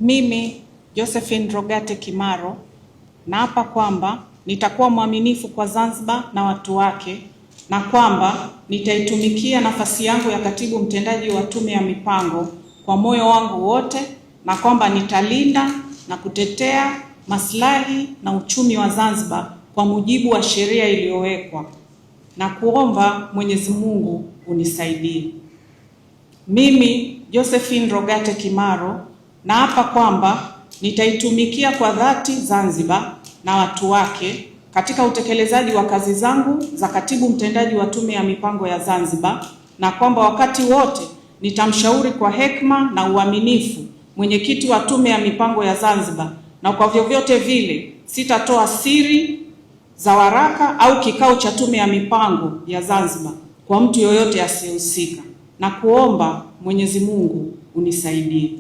Mimi Josephine Rogate Kimaro naapa kwamba nitakuwa mwaminifu kwa Zanzibar na watu wake, na kwamba nitaitumikia nafasi yangu ya katibu mtendaji wa Tume ya Mipango kwa moyo wangu wote, na kwamba nitalinda na kutetea maslahi na uchumi wa Zanzibar kwa mujibu wa sheria iliyowekwa, na kuomba Mwenyezi Mungu unisaidie. Mimi Josephine Rogate Kimaro naapa kwamba nitaitumikia kwa dhati Zanzibar na watu wake katika utekelezaji wa kazi zangu za katibu mtendaji wa Tume ya Mipango ya Zanzibar, na kwamba wakati wote nitamshauri kwa hekima na uaminifu mwenyekiti wa Tume ya Mipango ya Zanzibar, na kwa vyovyote vile sitatoa siri za waraka au kikao cha Tume ya Mipango ya Zanzibar kwa mtu yoyote asiyehusika, na kuomba Mwenyezi Mungu unisaidie.